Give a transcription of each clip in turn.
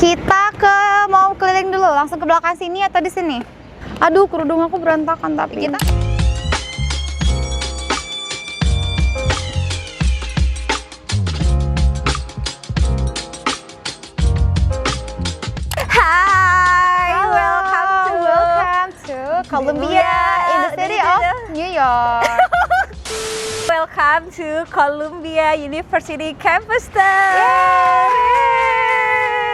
Kita mau keliling dulu, langsung ke belakang sini atau di sini? Aduh, kerudung aku berantakan tapi kita. Hi, welcome to Columbia in the city of New York. Welcome to Columbia University Campus Tour.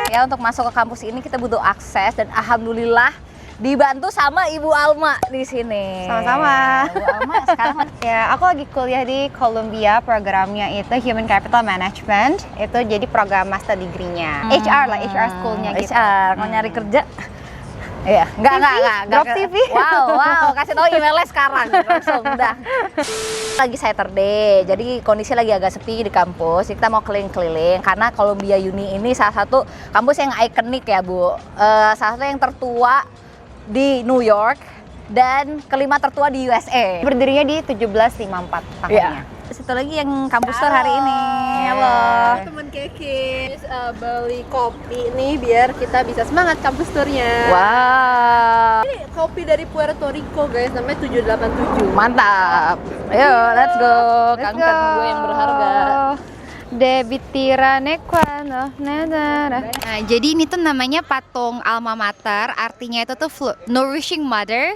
Ya, untuk masuk ke kampus ini kita butuh akses dan alhamdulillah dibantu sama Ibu Alma di sini. Sama-sama. Ibu Alma sekarang Ya, aku lagi kuliah di Columbia, programnya itu Human Capital Management. Itu jadi program master degree-nya. HR lah, HR school-nya gitu. HR, mau nyari kerja. Iya, enggak. Drop CV. Wow, kasih tahu emailnya sekarang langsung udah. Lagi Saturday, jadi kondisi lagi agak sepi di kampus. Kita mau keliling-keliling karena Columbia Uni ini salah satu kampus yang ikonik ya, Bu. Salah satu yang tertua di New York dan kelima tertua di USA. Berdirinya di 1754 tahunnya. Situ lagi yang kampus tour hari ini. Halo. Temen Keke beli kopi nih biar kita bisa semangat kampus tournya. Wow. Ini kopi dari Puerto Rico guys, namanya 787. Mantap. Ayo, let's go. Kanker gue yang berharga. Debitirane quando. Nah, jadi ini tuh namanya patung alma mater, artinya itu tuh nourishing mother.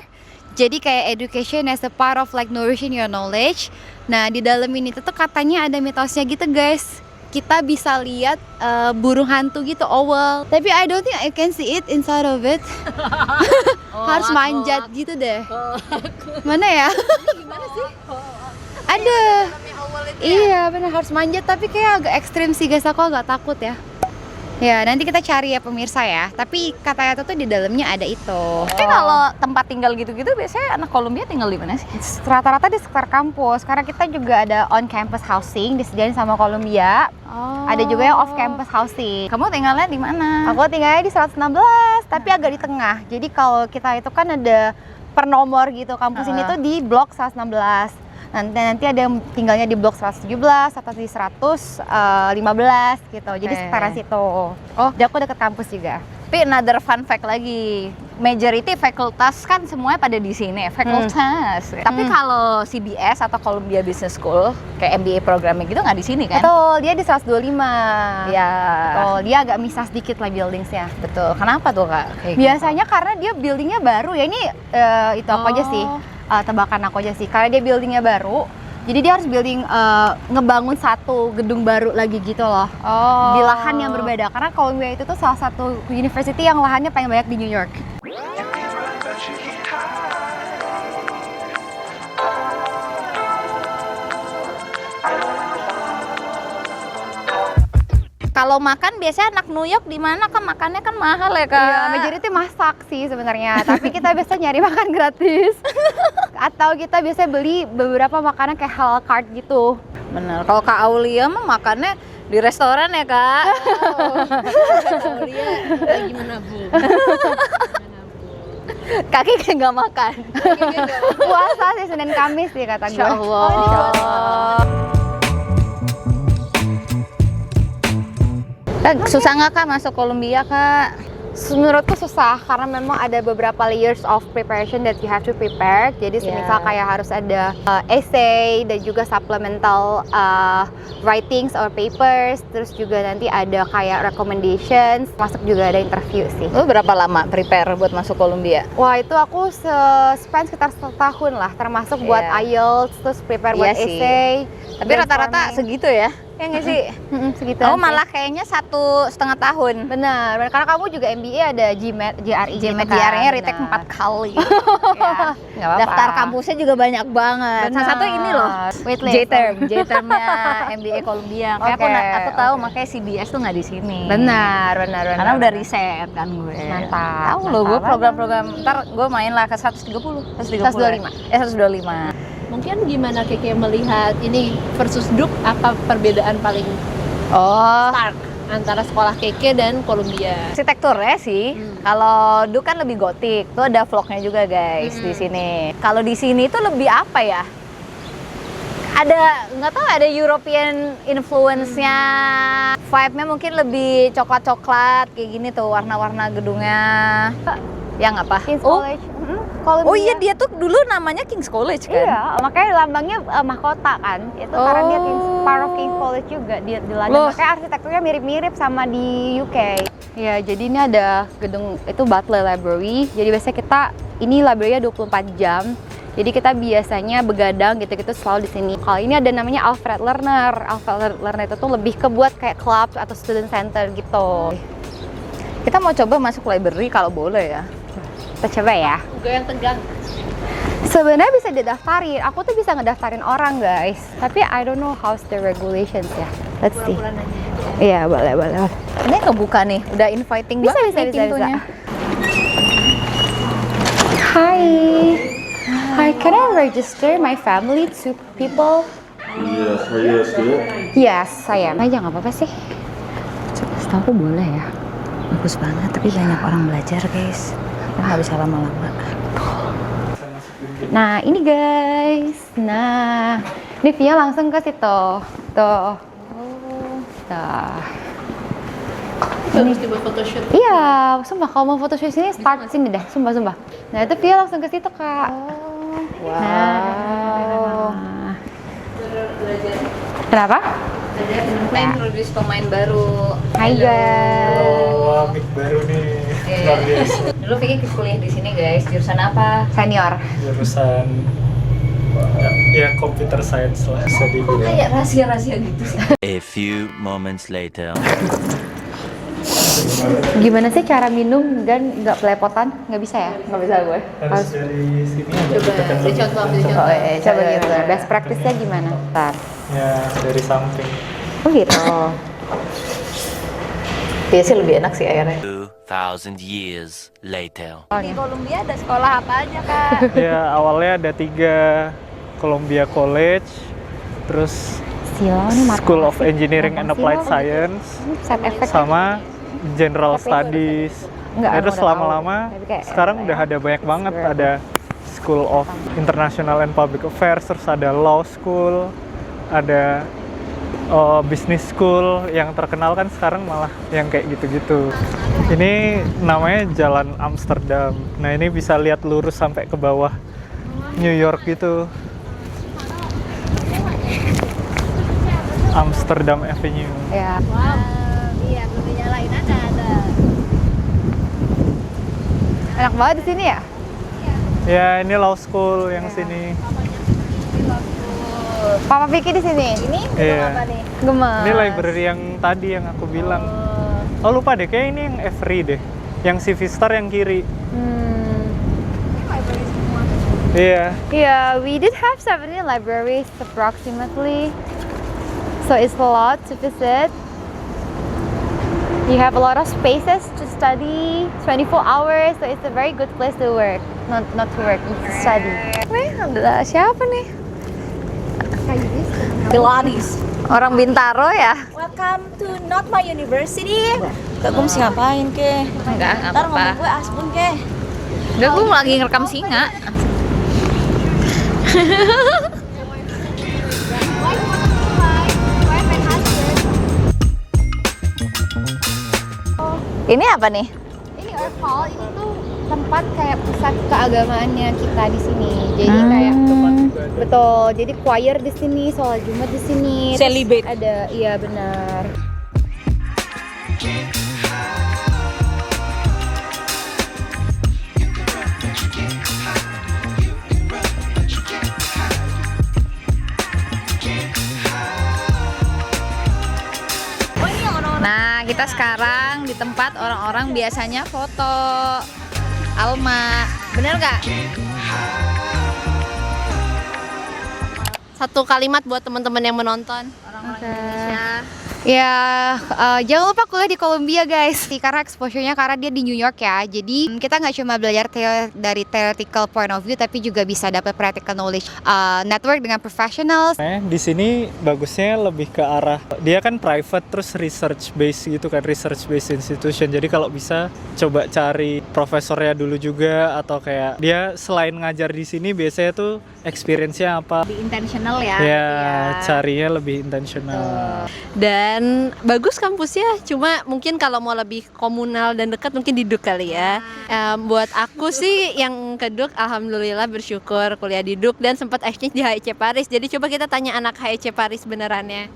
Jadi kayak education as a part of like nourishing your knowledge. Nah, di dalam ini tuh katanya ada mitosnya gitu guys. Kita bisa lihat burung hantu gitu, owl. Tapi I don't think I can see it inside of it. Harus manjat gitu deh. Mana ya? Gimana sih? Ada. Owl itu Iya benar, harus manjat, tapi kayak agak ekstrim sih guys, aku agak takut ya. Ya nanti kita cari ya pemirsa ya. Tapi katanya tuh di dalamnya ada itu. Tapi kalau tempat tinggal gitu-gitu biasanya anak Columbia tinggal di mana sih? Rata-rata di sekitar kampus, karena kita juga ada on campus housing disediain sama Columbia. Ada juga yang off campus housing. Kamu tinggalnya di mana? Aku tinggalnya di 116, tapi agak di tengah. Jadi kalau kita itu kan ada per nomor gitu. Kampus ini tuh di blok 116. Nanti ada yang tinggalnya di blok 117 atau di 115 gitu. Jadi sekitaran situ. Jadi aku deket kampus juga. Tapi another fun fact lagi, majority fakultas kan semuanya pada di sini, fakultas. Tapi kalau CBS atau Columbia Business School, kayak MBA programnya gitu nggak di sini kan? Betul, dia di 125. Ya. Betul, dia agak misah sedikit lah buildingsnya. Betul. Kenapa tuh Kak? Kayak Biasanya karena dia buildingnya baru ya, ini itu aku aja sih, tebakan aku aja sih. Karena dia buildingnya baru, jadi dia harus ngebangun satu gedung baru lagi gitu loh. Di lahan yang berbeda. Karena Columbia itu tuh salah satu university yang lahannya paling banyak di New York. Kalau makan biasanya anak New York di mana kan makannya kan mahal ya Kak? Iya, majority masak sih sebenarnya. Tapi kita biasa nyari makan gratis. Atau kita biasa beli beberapa makanan kayak halal cart gitu. Bener. Kalau Kak Aulia mah makannya di restoran ya Kak? Aulia lagi menabung. Kaki kayak nggak makan. Puasa sih Senin Kamis sih kata gue. Insya Allah. Susah nggak Kak masuk Columbia Kak? Menurutku susah karena memang ada beberapa layers of preparation that you have to prepare. Jadi semisal kayak harus ada essay dan juga supplemental writings or papers. Terus juga nanti ada kayak recommendations. Masuk juga ada interview sih. Lu berapa lama prepare buat masuk Columbia? Wah itu aku spend sekitar 1 tahun lah. Termasuk buat IELTS, terus prepare buat essay. Tapi rata-rata segitu ya? Ya nggak sih? Segitu. Aku malah kayaknya 1,5 tahun. Benar, karena kamu juga MBA ada GMAT, GRE gitu kan. GRE-nya retake 4 kali. Ya. Nggak apa-apa. Daftar kampusnya juga banyak banget. Salah satu ini loh, J-term-nya MBA Columbia. Kayak aku tahu makanya CBS tuh nggak di sini. Benar. Karena udah riset kan gue. Mantap. Tahu loh gue program-program. Ntar gue main lah ke 125. 125. Mungkin gimana Keke melihat ini versus Duke, apa perbedaan paling stark antara sekolah Keke dan Columbia? Arsitekturnya sih, kalau Duke kan lebih gotik, tuh ada vlognya juga guys di sini. Kalau di sini tuh lebih apa ya? Ada nggak tahu ada European influence-nya, vibe-nya mungkin lebih coklat-coklat kayak gini tuh warna-warna gedungnya. Yang apa? King's Oh, College. oh iya dia tuh dulu namanya King's College kan? Iya, makanya lambangnya mahkota kan. Itu karena dia part of King's College juga di London. Loh. Makanya arsitekturnya mirip-mirip sama di UK. Ya, jadi ini ada gedung itu Butler Library. Jadi biasanya kita ini library-nya 24 jam. Jadi kita biasanya begadang gitu-gitu selalu di sini. Kalau ini ada namanya Alfred Lerner. Alfred Lerner itu tuh lebih ke buat kayak club atau student center gitu. Kita mau coba masuk library kalau boleh ya. Kita coba ya. Juga yang tegang. Sebenarnya bisa didaftarin. Aku tuh bisa ngedaftarin orang, guys. Tapi I don't know how's the regulations ya. Let's see. Pura-pura nanya. Iya, boleh, boleh. Ini kebuka nih, udah inviting Bisa, banget bisa, nih bisa, pintunya. Hi. Hi, can I register my family, 2 people? Yes, are you a student? Yes, saya. Aja nggak apa-apa sih. Setahu boleh ya. Bagus banget, tapi banyak orang belajar guys. Kita nggak bisa lama-lama. Nah, ini guys. Nah, ini via langsung ke situ. Tuh. Tuh. Bagus dibuat photoshoot. Iya, sumpah kalau mau photoshoot sini start sini deh, sumpah. Nah, itu via langsung ke situ, Kak. Wow. Nah. Kenapa? Kita introduce pemain baru. Hai guys. Wah, mic baru nih. Luar biasa. Dulu Vicky kuliah di sini guys. Jurusan apa? Senior. Jurusan ya computer science lah bisa dibilang. Kayak rahasia-rahasia gitu sih. A few moments later. Gimana sih cara minum dan nggak pelepotan? Nggak bisa ya? Nggak bisa gue. Harus dari sini aja. Coba, tekan saya lebih contoh, kencang. saya contoh. Coba gimana? Best practice-nya gimana? Ntar. Ya dari samping. Oh gitu. Dia sih lebih enak sih airnya. 2,000 years later. Di Columbia ada sekolah apa aja kak? Ya awalnya ada 3 Columbia College, terus Silau nih mata. School of Engineering and Applied Science, Set effect. sama General Studies. Enggak, Terus aku udah lama-lama tahu. Tapi kayak sekarang udah ada banyak banget, ada School of International and Public Affairs, terus ada Law School, ada Business School. Yang terkenal kan sekarang malah yang kayak gitu-gitu. Ini namanya Jalan Amsterdam. Nah ini bisa lihat lurus sampai ke bawah New York gitu. Amsterdam Avenue. Ya. Iya, belum dinyalain ada. Enak banget di sini ya? Ya ini Law School yang sini. Papa Vicky di sini. Ini Iya. apa nih? Gemes. Ini library yang tadi yang aku bilang. Oh lupa deh, kayak ini yang Every deh. Yang CV Star yang kiri. Iya. Yeah, we did have 17 libraries approximately. So it's a lot to visit. You have a lot of spaces to study, 24 hours, so it's a very good place to work. Not to work, to study. Wih, ada siapa nih? Gladys. Orang Bintaro ya? Welcome to Not My University. Gak gue mesti ngapain ke? Enggak Ntar apa-apa. ngomong gue asbun ke. Enggak, gue lagi ngerekam singa. Ini apa nih? Ini Earth Hall, ini tuh tempat kayak pusat keagamaannya kita di sini. Jadi kayak betul. Jadi choir di sini, sholat Jumat di sini. Terus Celibate. Ada, iya benar. Nah, kita sekarang di tempat orang-orang biasanya foto. Alma, bener nggak? Satu kalimat buat teman-teman yang menonton. Orang-orang Indonesia. Ya, jangan lupa kuliah di Columbia guys. Karena exposure-nya karena dia di New York ya. Jadi kita nggak cuma belajar dari theoretical point of view, tapi juga bisa dapat practical knowledge, network dengan professionals. Di sini bagusnya lebih ke arah dia kan private terus research based gitu kan, research based institution. Jadi kalau bisa coba cari profesornya dulu juga, atau kayak dia selain ngajar di sini biasanya tuh experience-nya apa. Lebih intentional ya. Ya, carinya lebih intentional. Dan bagus kampusnya, cuma mungkin kalau mau lebih komunal dan dekat mungkin di Duk kali ya. Buat aku sih yang ke Duk, alhamdulillah bersyukur kuliah di Duk dan sempat exchange di HEC Paris. Jadi coba kita tanya anak HEC Paris benerannya.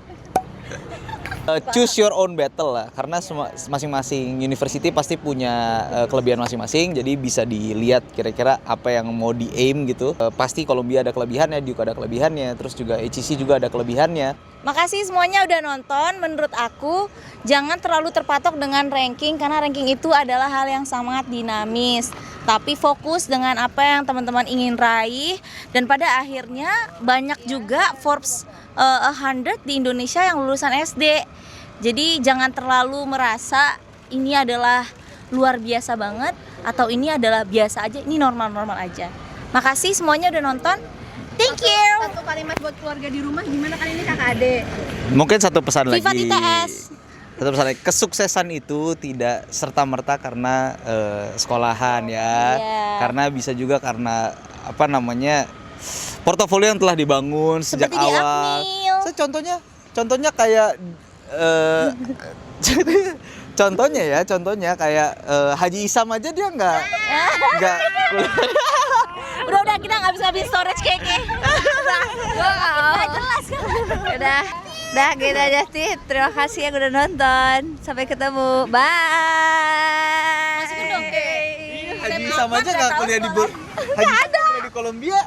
Choose your own battle lah, karena masing-masing university pasti punya kelebihan masing-masing, jadi bisa dilihat kira-kira apa yang mau di aim gitu. Pasti Columbia ada kelebihannya, Duke ada kelebihannya, terus juga HEC juga ada kelebihannya. Makasih semuanya udah nonton. Menurut aku jangan terlalu terpatok dengan ranking, karena ranking itu adalah hal yang sangat dinamis. Tapi fokus dengan apa yang teman-teman ingin raih, dan pada akhirnya banyak juga Forbes 100 di Indonesia yang lulusan SD. Jadi jangan terlalu merasa ini adalah luar biasa banget atau ini adalah biasa aja, ini normal-normal aja. Makasih semuanya udah nonton. Thank you. Satu kalimat buat keluarga di rumah, gimana kan ini kakak adik? Mungkin satu pesan lagi. Viva ITS. Satu pesan lagi, kesuksesan itu tidak serta-merta karena sekolahan ya. Karena bisa juga karena apa namanya, portofolio yang telah dibangun sejak Seperti di awal. Akmil. Contohnya kayak contohnya kayak Haji Isam aja dia nggak Udah kita nggak bisa habis storage kayaknya. Udah jelas kan. Udah gitu aja sih. Terima kasih yang udah nonton. Sampai ketemu. Bye. Haji Isam aja nggak kuliah di Columbia.